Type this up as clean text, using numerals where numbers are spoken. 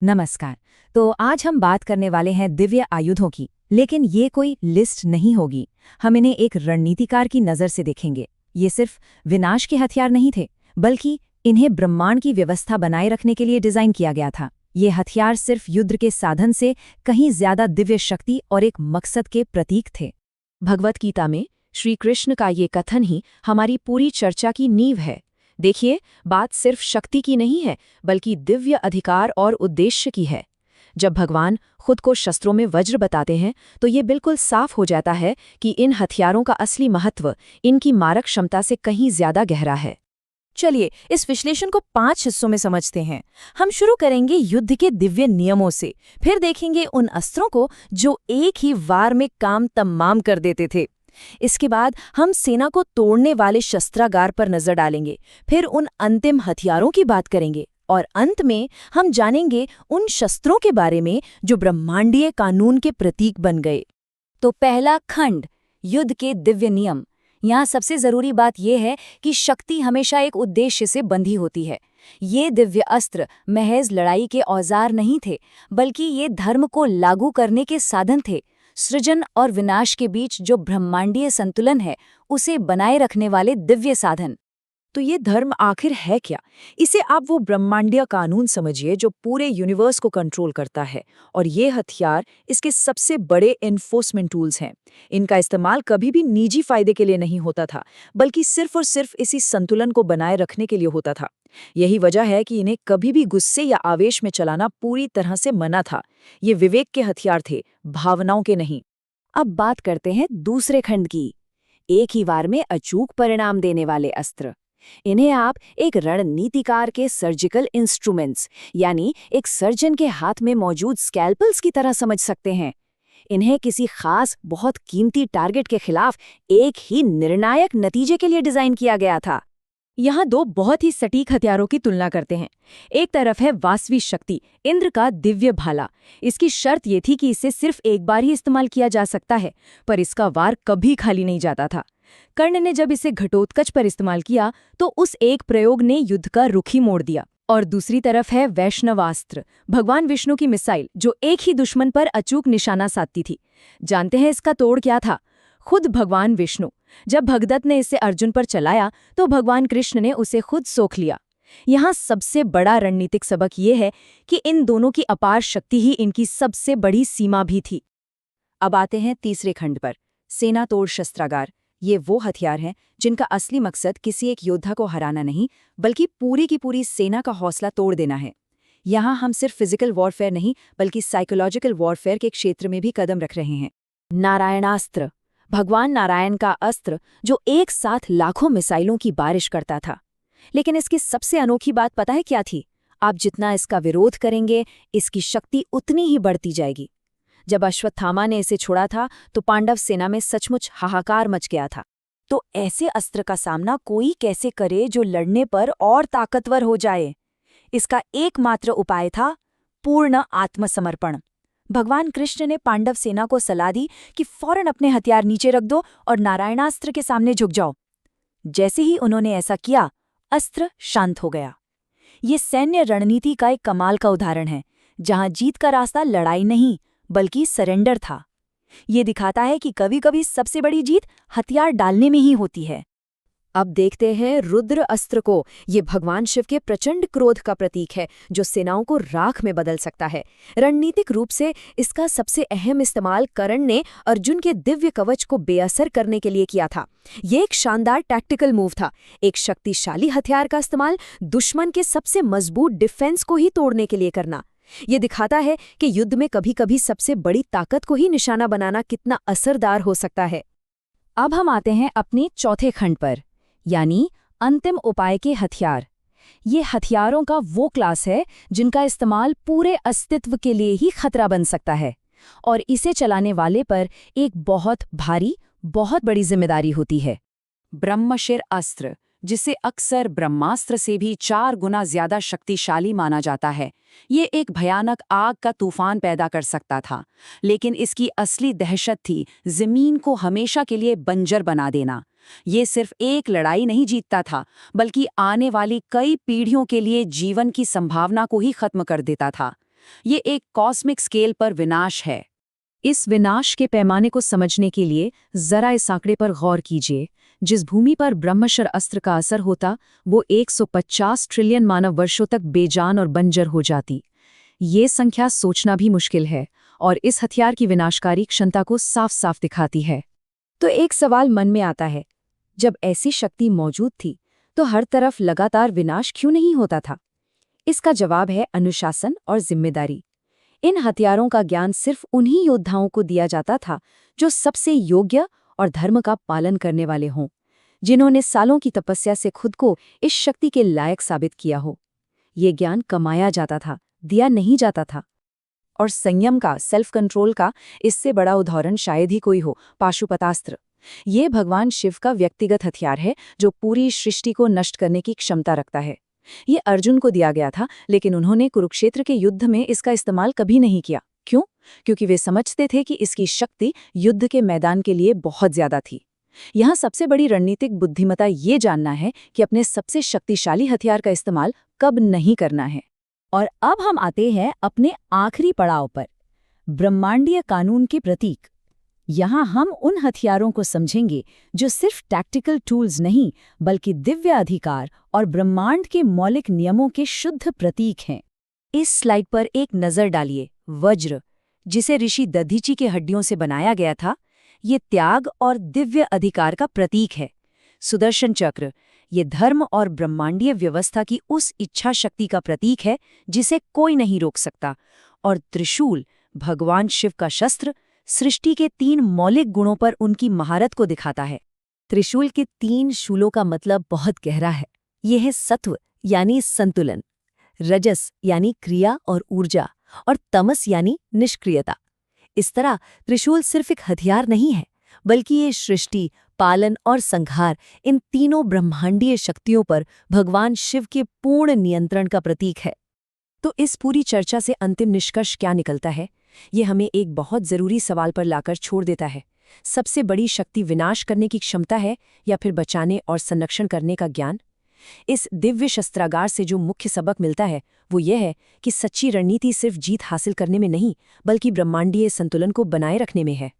नमस्कार। तो आज हम बात करने वाले हैं दिव्य आयुधों की, लेकिन ये कोई लिस्ट नहीं होगी। हम इन्हें एक रणनीतिकार की नज़र से देखेंगे। ये सिर्फ विनाश के हथियार नहीं थे, बल्कि इन्हें ब्रह्मांड की व्यवस्था बनाए रखने के लिए डिज़ाइन किया गया था। ये हथियार सिर्फ युद्ध के साधन से कहीं ज्यादा दिव्य शक्ति और एक मकसद के प्रतीक थे। भगवत गीता में श्री कृष्ण का ये कथन ही हमारी पूरी चर्चा की नींव है। देखिए, बात सिर्फ शक्ति की नहीं है, बल्कि दिव्य अधिकार और उद्देश्य की है। जब भगवान खुद को शस्त्रों में वज्र बताते हैं, तो ये बिल्कुल साफ हो जाता है कि इन हथियारों का असली महत्व इनकी मारक क्षमता से कहीं ज्यादा गहरा है। चलिए इस विश्लेषण को 5 हिस्सों में समझते हैं। हम शुरू करेंगे युद्ध के दिव्य नियमों से, फिर देखेंगे उन अस्त्रों को जो एक ही वार में काम तमाम कर देते थे। इसके बाद हम सेना को तोड़ने वाले शस्त्रागार पर नजर डालेंगे, फिर उन अंतिम हथियारों की बात करेंगे और अंत में हम जानेंगे उन शस्त्रों के बारे में जो ब्रह्मांडीय कानून के प्रतीक बन गए। तो पहला खंड, युद्ध के दिव्य नियम। यहाँ सबसे जरूरी बात यह है कि शक्ति हमेशा एक उद्देश्य से बंधी होती है। ये दिव्य अस्त्र महज लड़ाई के औजार नहीं थे, बल्कि ये धर्म को लागू करने के साधन थे। सृजन और विनाश के बीच जो ब्रह्मांडीय संतुलन है, उसे बनाए रखने वाले दिव्य साधन। तो ये धर्म आखिर है क्या? इसे आप वो ब्रह्मांडीय कानून समझिए जो पूरे यूनिवर्स को कंट्रोल करता है, और ये हथियार इसके सबसे बड़े एनफोर्समेंट टूल्स हैं। इनका इस्तेमाल कभी भी निजी फायदे के लिए नहीं होता था, बल्कि सिर्फ और सिर्फ इसी संतुलन को बनाए रखने के लिए होता था। यही वजह है कि इन्हें कभी भी गुस्से या आवेश में चलाना पूरी तरह से मना था। ये विवेक के हथियार थे, भावनाओं के नहीं। अब बात करते हैं दूसरे खंड की, एक ही वार में अचूक परिणाम देने वाले अस्त्र। इन्हें आप एक रणनीतिकार के सर्जिकल इंस्ट्रूमेंट्स, यानी एक सर्जन के हाथ में मौजूद स्कैल्पल्स की तरह समझ सकते हैं। इन्हें किसी खास बहुत कीमती टारगेट के खिलाफ एक ही निर्णायक नतीजे के लिए डिजाइन किया गया था। यहाँ दो बहुत ही सटीक हथियारों की तुलना करते हैं। एक तरफ है वासवी शक्ति, इंद्र का दिव्य भाला। इसकी शर्त ये थी कि इसे सिर्फ एक बार ही इस्तेमाल किया जा सकता है, पर इसका वार कभी खाली नहीं जाता था। कर्ण ने जब इसे घटोत्कच पर इस्तेमाल किया, तो उस एक प्रयोग ने युद्ध का रुख ही मोड़ दिया। और दूसरी तरफ है वैष्णवास्त्र, भगवान विष्णु की मिसाइल, जो एक ही दुश्मन पर अचूक निशाना साधती थी। जानते हैं इसका तोड़ क्या था? खुद भगवान विष्णु। जब भगदत्त ने इसे अर्जुन पर चलाया, तो भगवान कृष्ण ने उसे खुद सोख लिया। यहाँ सबसे बड़ा रणनीतिक सबक ये है कि इन दोनों की अपार शक्ति ही इनकी सबसे बड़ी सीमा भी थी। अब आते हैं तीसरे खंड पर, सेना तोड़ शस्त्रागार। ये वो हथियार हैं जिनका असली मकसद किसी एक योद्धा को हराना नहीं, बल्कि पूरी की पूरी सेना का हौसला तोड़ देना है। यहाँ हम सिर्फ फिजिकल वॉरफेयर नहीं, बल्कि साइकोलॉजिकल वॉरफेयर के क्षेत्र में भी कदम रख रहे हैं। नारायणास्त्र, भगवान नारायण का अस्त्र जो एक साथ लाखों मिसाइलों की बारिश करता था। लेकिन इसकी सबसे अनोखी बात पता है क्या थी? आप जितना इसका विरोध करेंगे, इसकी शक्ति उतनी ही बढ़ती जाएगी। जब अश्वत्थामा ने इसे छोड़ा था, तो पांडव सेना में सचमुच हाहाकार मच गया था। तो ऐसे अस्त्र का सामना कोई कैसे करे जो लड़ने पर और ताकतवर हो जाए? इसका एकमात्र उपाय था पूर्ण आत्मसमर्पण। भगवान कृष्ण ने पांडव सेना को सलाह दी कि फौरन अपने हथियार नीचे रख दो और नारायणास्त्र के सामने झुक जाओ। जैसे ही उन्होंने ऐसा किया, अस्त्र शांत हो गया। ये सैन्य रणनीति का एक कमाल का उदाहरण है, जहां जीत का रास्ता लड़ाई नहीं, बल्कि सरेंडर था। ये दिखाता है कि कभी-कभी सबसे बड़ी जीत हथियार डालने में ही होती है। अब देखते हैं रुद्र अस्त्र को। ये भगवान शिव के प्रचंड क्रोध का प्रतीक है, जो सेनाओं को राख में बदल सकता है। रणनीतिक रूप से इसका सबसे अहम इस्तेमाल कर्ण ने अर्जुन के दिव्य कवच को बेअसर करने के लिए किया था। ये एक शानदार टैक्टिकल मूव था, एक शक्तिशाली हथियार का इस्तेमाल दुश्मन के सबसे मजबूत डिफेंस को ही तोड़ने के लिए करना। ये दिखाता है कि युद्ध में कभी-कभी सबसे बड़ी ताकत को ही निशाना बनाना कितना असरदार हो सकता है। अब हम आते हैं अपने चौथे खंड पर, यानी अंतिम उपाय के हथियार। ये हथियारों का वो क्लास है जिनका इस्तेमाल पूरे अस्तित्व के लिए ही खतरा बन सकता है, और इसे चलाने वाले पर एक बहुत भारी, बहुत बड़ी जिम्मेदारी होती है। ब्रह्मशिर अस्त्र, जिसे अक्सर ब्रह्मास्त्र से भी 4 गुना ज्यादा शक्तिशाली माना जाता है, ये एक भयानक आग का तूफान पैदा कर सकता था। लेकिन इसकी असली दहशत थी जमीन को हमेशा के लिए बंजर बना देना। ये सिर्फ एक लड़ाई नहीं जीतता था, बल्कि आने वाली कई पीढ़ियों के लिए जीवन की संभावना को ही खत्म कर देता था। ये एक कॉस्मिक स्केल पर विनाश है। इस विनाश के पैमाने को समझने के लिए जरा इस आंकड़े पर गौर कीजिए। जिस भूमि पर ब्रह्मशर अस्त्र का असर होता, वो 150 ट्रिलियन मानव वर्षों तक बेजान और बंजर हो जाती। ये संख्या सोचना भी मुश्किल है और इस हथियार की विनाशकारी क्षमता को साफ साफ दिखाती है। तो एक सवाल मन में आता है, जब ऐसी शक्ति मौजूद थी तो हर तरफ लगातार विनाश क्यों नहीं होता था? इसका जवाब है अनुशासन और जिम्मेदारी। इन हथियारों का ज्ञान सिर्फ उन्हीं योद्धाओं को दिया जाता था जो सबसे योग्य और धर्म का पालन करने वाले हों, जिन्होंने सालों की तपस्या से खुद को इस शक्ति के लायक साबित किया हो। ये ज्ञान कमाया जाता था, दिया नहीं जाता था। और संयम का, सेल्फ कंट्रोल का इससे बड़ा उदाहरण शायद ही कोई हो, पाशुपतास्त्र। ये भगवान शिव का व्यक्तिगत हथियार है जो पूरी सृष्टि को नष्ट करने की क्षमता रखता है। ये अर्जुन को दिया गया था, लेकिन उन्होंने कुरुक्षेत्र के युद्ध में इसका इस्तेमाल कभी नहीं किया। क्यों? क्योंकि वे समझते थे कि इसकी शक्ति युद्ध के मैदान के लिए बहुत ज्यादा थी। यहाँ सबसे बड़ी रणनीतिक बुद्धिमत्ता ये जानना है कि अपने सबसे शक्तिशाली हथियार का इस्तेमाल कब नहीं करना है। और अब हम आते हैं अपने आखिरी पड़ाव पर, ब्रह्मांडीय कानून के प्रतीक। यहाँ हम उन हथियारों को समझेंगे जो सिर्फ टैक्टिकल टूल्स नहीं, बल्कि दिव्य अधिकार और ब्रह्मांड के मौलिक नियमों के शुद्ध प्रतीक हैं। इस स्लाइड पर एक नज़र डालिए। वज्र, जिसे ऋषि दधीची के हड्डियों से बनाया गया था, ये त्याग और दिव्य अधिकार का प्रतीक है। सुदर्शन चक्र, ये धर्म और ब्रह्मांडीय व्यवस्था की उस इच्छा शक्ति का प्रतीक है जिसे कोई नहीं रोक सकता। और त्रिशूल, भगवान शिव का शस्त्र, सृष्टि के 3 मौलिक गुणों पर उनकी महारत को दिखाता है। त्रिशूल के 3 शूलों का मतलब बहुत गहरा है। ये है सत्व यानी संतुलन, रजस यानी क्रिया और ऊर्जा, और तमस यानी निष्क्रियता। इस तरह त्रिशूल सिर्फ एक हथियार नहीं है, बल्कि ये सृष्टि, पालन और संहार, इन तीनों ब्रह्मांडीय शक्तियों पर भगवान शिव के पूर्ण नियंत्रण का प्रतीक है। तो इस पूरी चर्चा से अंतिम निष्कर्ष क्या निकलता है? ये हमें एक बहुत जरूरी सवाल पर लाकर छोड़ देता है। सबसे बड़ी शक्ति विनाश करने की क्षमता है या फिर बचाने और संरक्षण करने का ज्ञान? इस दिव्य शस्त्रागार से जो मुख्य सबक मिलता है वो ये है कि सच्ची रणनीति सिर्फ जीत हासिल करने में नहीं, बल्कि ब्रह्मांडीय संतुलन को बनाए रखने में है।